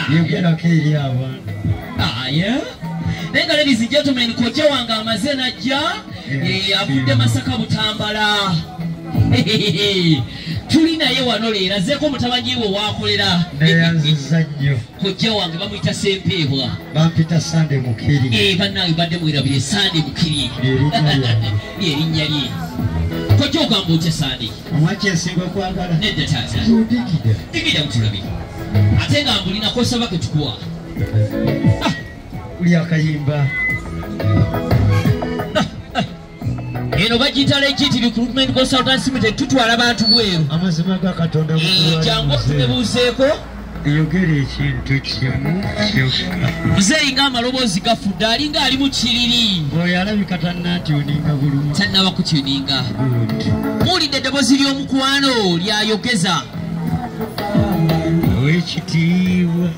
yogera keri abantu aya nenga ladies and gentlemen kocha wanga amaze najja avudde Masaka Butambala tuli naye wano leero azeeko mutabanyi we wakolera neyanziza nnyo kocha wange bamuyita Sempebwa bampita Sande Mukiri bannange badde mwirabire Sande Mukiri erinnya lye kocha ogamba otya Sande omwaki ensinga okwagala nedda taata digida mutulabire ate nga mbulinako saba ke tukuwa uli akayimba eno bagiyita Legit Recruitment Consultancy Limited tutwala abantu bweru amazima ga Katonda jangu tumebuuseeko yogera ekintu kimu kyokka muzeeyi ng'amaloboozi gafudde alinga ali mu kiriri oyo alabika tannantuuninga bulungi tannaba kutuuninga muwulidde eddoboozi ly'omukwano lyayogeza ow'ekitiibwa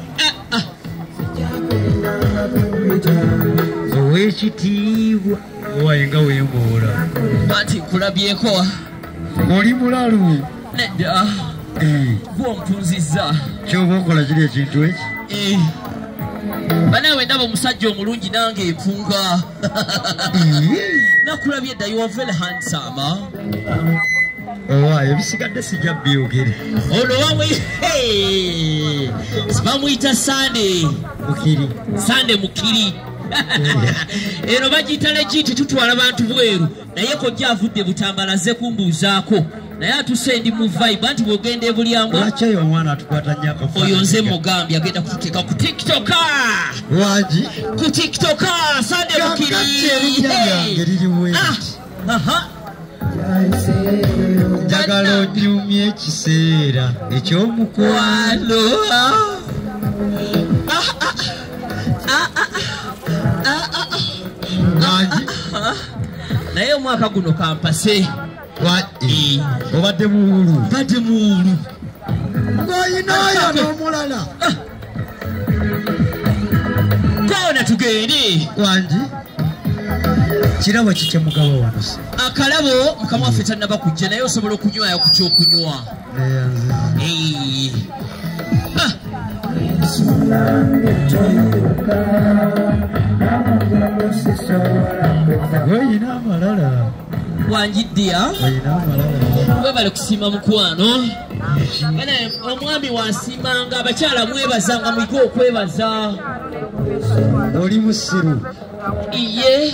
ow'ekitiibwa owaye nga wemboola anti nkulabyeko oli mulalu nedda gw'ompunzizza kyoba okola kiri ekintu eki banaawe ndaba omusajja omulungi nange empunga nakulabye edda you are very handsome owaayo ebisigadde sijja byogere ono wamwe bamuyita Sande Mukiri Sande Mukiri eno bagiyita Legit tutwala bantu bweru naye kojja avudde Butambala azze kumbuuzaako naye atuse ndi mu vibe anti bw'ogenda ebulyambwa lwaki oyo omwana atukwata nnyo akafaananyi oyo nze mugambye agenda kututeeka ku TikTok wagi ku TikTok Sande Mukiri erinnya lyange liriwe njagala onyumye ekiseera ekyomukwano naye omwaka guno kampase obadde muwulu badde muwulu ng'oyinaayo n'omulala koona tugende wangi kirabo kikye mugaba wanusa akalabo mukama waffe tannaba kujja naye osobola okunywayo ku kyokunywa oyina amalala wanjiddiya oyina amalala webale kusiima mukwano omwami wansiimanga abakyala mwebazanga mwige okwebaza oli musiru iye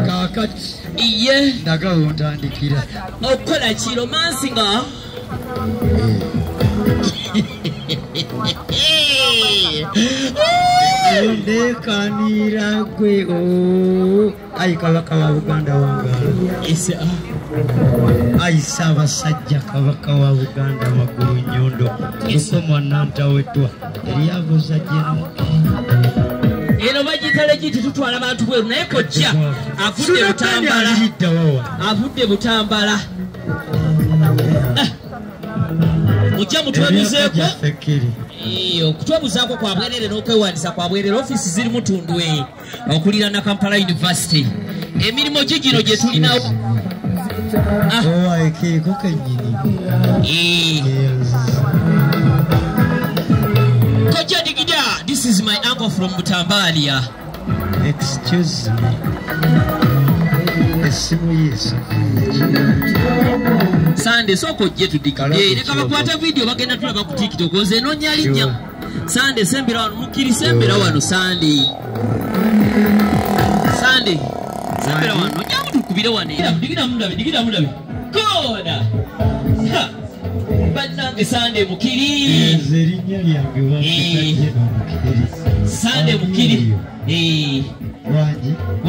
kaakati iye ndagala ontandikira okukola ki romansi nga ondekanira gwe ayi kabaka wa Buganda wangala ayi Ssaabasajja kabaka wa Buganda Magulu Nyondo lukomwa nantawetwa eryabuza jeno eno bagiyita Legit tutwala bantu bweru naye kojja avudde Butambala avudde Butambala mujja mutwebuzeeko okutwebuzaako kwa bwerere n'okwewandiisa kwa bwerere ofiisi ziri mutundwe okulira na Kampala University emirimu gigino gye tulinawo keeko kennyini kojja digida this is my uncle from Butambalia excuse me esimu yesu Sande soko ojje tudigide leka bakwata video bagenda tulaba ku TikTok oze nonya linnya Sande sembera wano Mukiri sembera wano Sande sembera wano nyamu tukubire wano digida mundabe koda bannange Sande Mukiri erinnya lyange wamukiri Sande Mukiri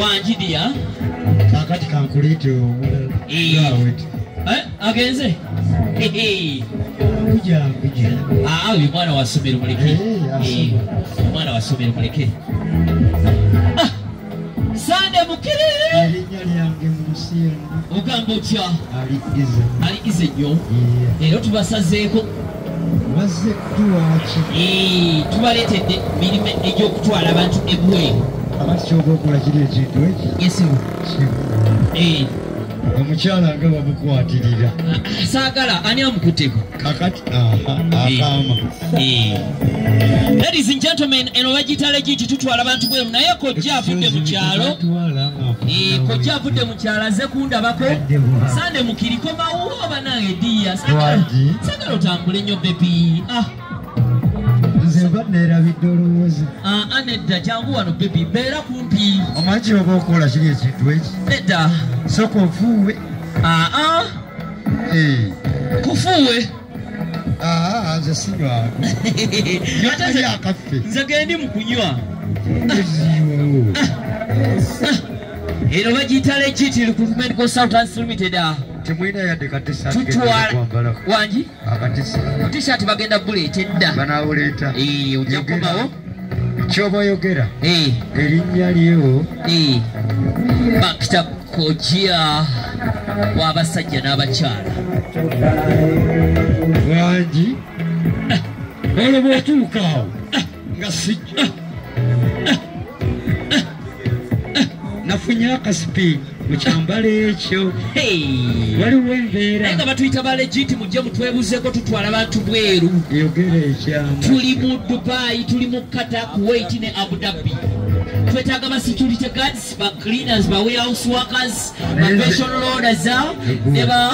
wangi dia kakati kankuleete omulala agenze kuja uyu mwana wa ssomero muleke omwana wa ssomero muleke Sande Mukiri erinnya lyange mu nsi yonna ogamba otya ali ize nnyo era tubasazeeko bazze kutuwaaki tubaleetedde mirimu egy'okutwala abantu ebweru abati kyoba okola kiri ekintu eki yesibu omukyala nga babukwatirira saagala ani amukuteko kakati akama. Ladies and gentlemen, eno bagiyita legit tutwala abantu bweru naye kojja avudde mu kyalo. Kojja avudde mu kyalo azze kundabako sande mukiriko mawuwo banange ddiya saagala otambule nnyo bebi. Nze mba neerabidde olowooza. Nedda jangu wano bebi mbeera kumpi. Omanyi oba okola kiri ekintu eki? Nedda. Soka ofuuwe. Kufuuwe. Nze sinywako. Nywaali akaffe. Nze gendi mu kunywa. Eno bagiyita legit Recruitment Consultants Limited. Temwina yadde katisati tutwala wangi akatisi t-shirt bagenda buleeta edda banawuleeta ojja kubawo kyoba oyogera erinnya lyo bakita Kojja w'abasajja n'abakyala wangi olwo bw'otuuka awo nga sijja nafunye akasipiini mu kyambalo ekyo waliwo embeera naye nga batuyita ba legit mujje mutwebuzeeko tutwala bantu bweru yogera ekyama tuli mu Dubai tuli mu Qatar Kuwait ne Abu Dhabi twetaaga ba security guards ba cleaners ba warehouse workers ba fashion loaders ne ba